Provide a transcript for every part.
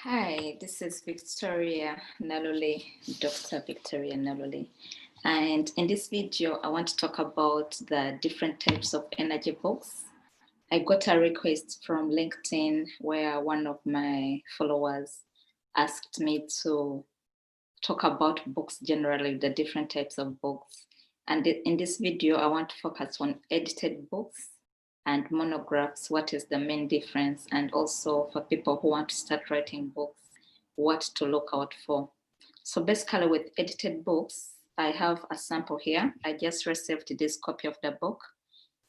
Hi, this is Victoria Nalule, Dr. Victoria Nalule. And in this video, I want to talk about the different types of energy books. I got a request from LinkedIn where one of my followers asked me to talk about books generally, the different types of books. And in this video, I want to focus on edited books and monographs, what is the main difference, and also for people who want to start writing books, what to look out for. So basically with edited books, I have a sample here. I just received this copy of the book.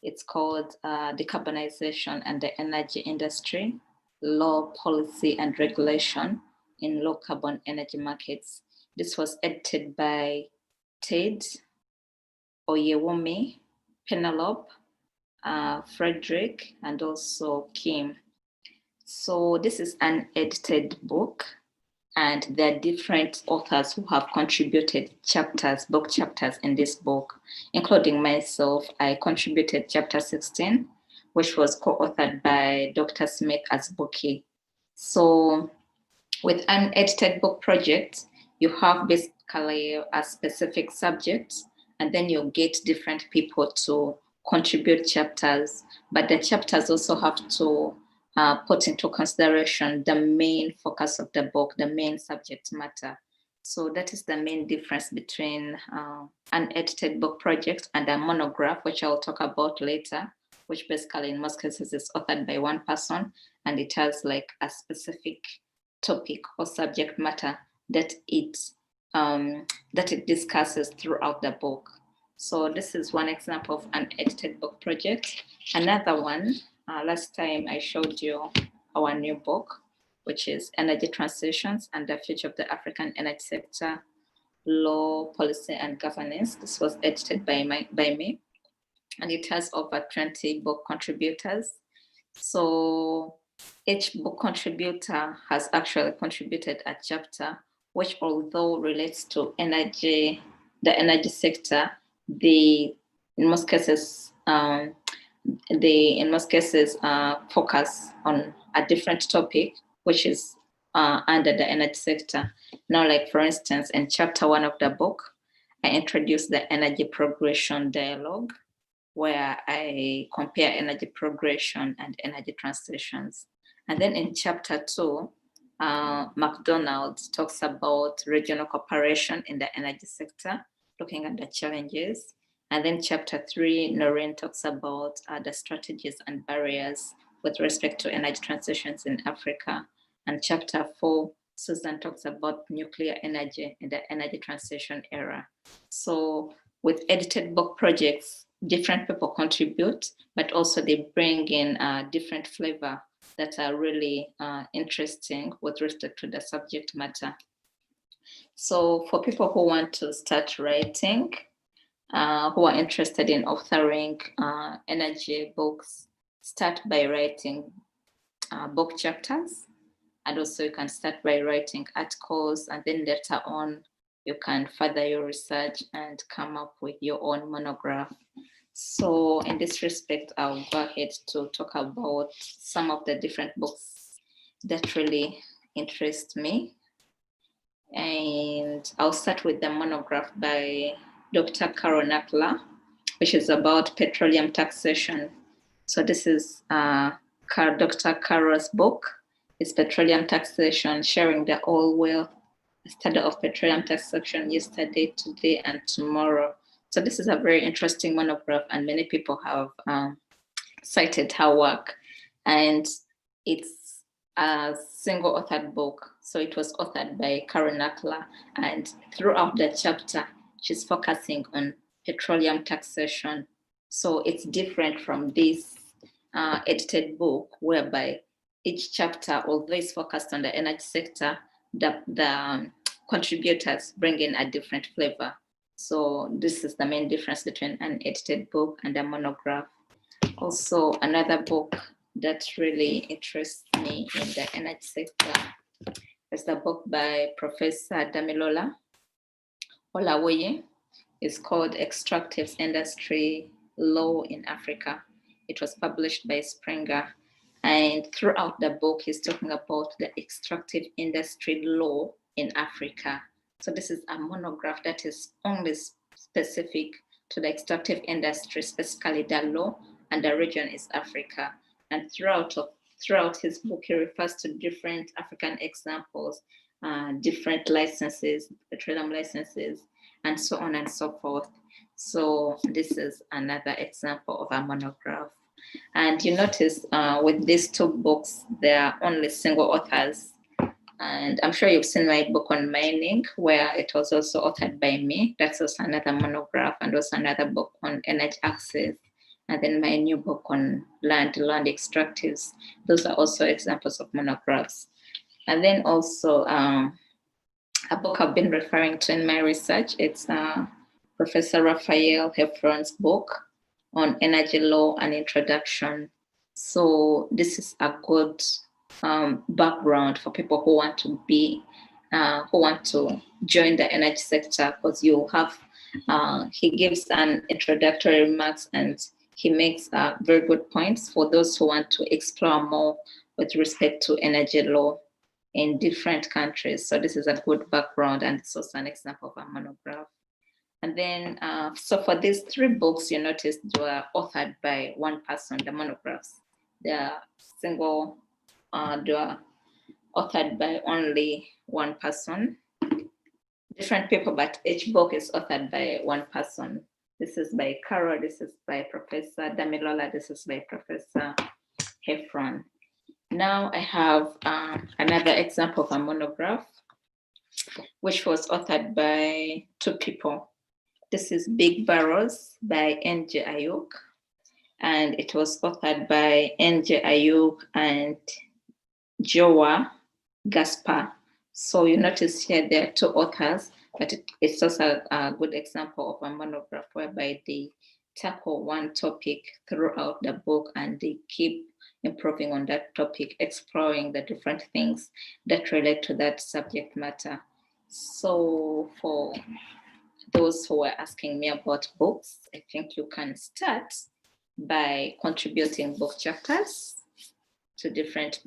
It's called Decarbonization and the Energy Industry, Law, Policy and Regulation in Low Carbon Energy Markets. This was edited by Ted, Oyewumi, Penelope, Frederick, and also Kim. So this is an edited book, and there are different authors who have contributed book chapters in this book, including myself. I contributed chapter 16, which was co-authored by Dr. Smith Asbuki. So with an edited book project, you have basically a specific subject, and then you get different people to contribute chapters, but the chapters also have to put into consideration the main focus of the book, the main subject matter. So that is the main difference between an edited book project and a monograph, which I'll talk about later, which basically in most cases is authored by one person, and it has like a specific topic or subject matter that it discusses throughout the book. So this is one example of an edited book project. Another one, last time I showed you our new book, which is Energy Transitions and the Future of the African Energy Sector, Law, Policy and Governance. This was edited by me, and it has over 20 book contributors. So each book contributor has actually contributed a chapter, which although relates to energy, the energy sector, in most cases focus on a different topic, which is under the energy sector. Now, like for instance, in chapter 1 of the book, I introduced the energy progression dialogue, where I compare energy progression and energy transitions. And then in chapter 2, McDonald talks about regional cooperation in the energy sector, looking at the challenges. And then chapter 3, Noreen talks about the strategies and barriers with respect to energy transitions in Africa. And chapter 4, Susan talks about nuclear energy in the energy transition era. So with edited book projects, different people contribute, but also they bring in different flavor that are really interesting with respect to the subject matter. So for people who want to start writing, who are interested in authoring energy books, start by writing book chapters. And also you can start by writing articles, and then later on, you can further your research and come up with your own monograph. So in this respect, I'll go ahead to talk about some of the different books that really interest me. And I'll start with the monograph by Dr. Carol Nakla, which is about petroleum taxation. So this is Dr. Carol's book. It's Petroleum Taxation, Sharing the Oil Well, a study of petroleum taxation yesterday, today, and tomorrow. So this is a very interesting monograph, and many people have cited her work. And it's a single authored book. So it was authored by Karen Nakla, and throughout the chapter, she's focusing on petroleum taxation. So it's different from this edited book, whereby each chapter, although it's focused on the energy sector, the contributors bring in a different flavor. So this is the main difference between an edited book and a monograph. Also, another book that really interests me in the energy sector is the book by Professor Damilola Olawoye. It's called Extractive Industry Law in Africa. It was published by Springer. And throughout the book, he's talking about the extractive industry law in Africa. So this is a monograph that is only specific to the extractive industry, specifically the law, and the region is Africa. And throughout his book, he refers to different African examples, different licenses, petroleum licenses, and so on and so forth. So this is another example of a monograph. And you notice with these two books, they are only single authors. And I'm sure you've seen my book on mining, where it was also authored by me. That's also another monograph, and also another book on energy access. And then my new book on land extractives. Those are also examples of monographs. And then also a book I've been referring to in my research, it's Professor Raphael Heffron's book on energy law and introduction. So this is a good background for people who want to be, who want to join the energy sector, because you have, he gives an introductory remarks and he makes very good points for those who want to explore more with respect to energy law in different countries. So this is a good background, and it's also an example of a monograph. And then, so for these three books, you notice they were authored by one person, the monographs. They are single, they are authored by only one person. Different people, but each book is authored by one person. This is by Carol, this is by Professor Damilola, this is by Professor Heffron. Now I have another example of a monograph, which was authored by two people. This is Big Barrels by N.J. Ayuk, and it was authored by N.J. Ayuk and Joa Gaspar. So you notice here there are two authors, but it's also a good example of a monograph whereby they tackle one topic throughout the book and they keep improving on that topic, exploring the different things that relate to that subject matter. So for those who are asking me about books, I think you can start by contributing book chapters to different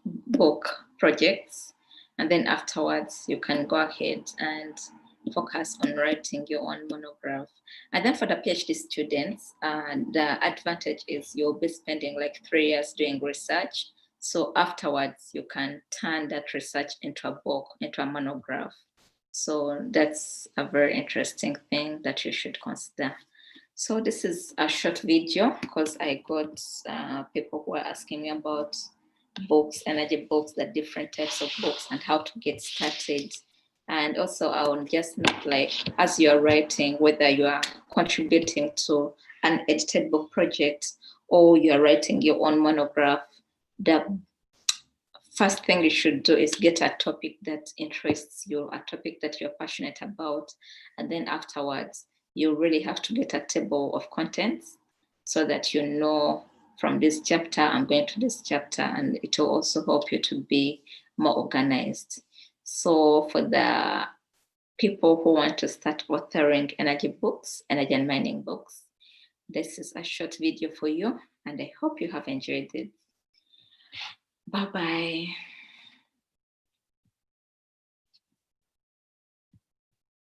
book projects. And then afterwards, you can go ahead and focus on writing your own monograph. And then for the PhD students, the advantage is you'll be spending like 3 years doing research. So afterwards, you can turn that research into a book, into a monograph. So that's a very interesting thing that you should consider. So this is a short video because I got people who are asking me about books, energy books, the different types of books and how to get started. And also I will just note, like, as you're writing, whether you are contributing to an edited book project or you're writing your own monograph, the first thing you should do is get a topic that interests you, a topic that you're passionate about. And then afterwards, you really have to get a table of contents so that you know from this chapter, I'm going to this chapter, and it will also help you to be more organized. So for the people who want to start authoring energy books, energy and mining books, this is a short video for you, and I hope you have enjoyed it. Bye-bye.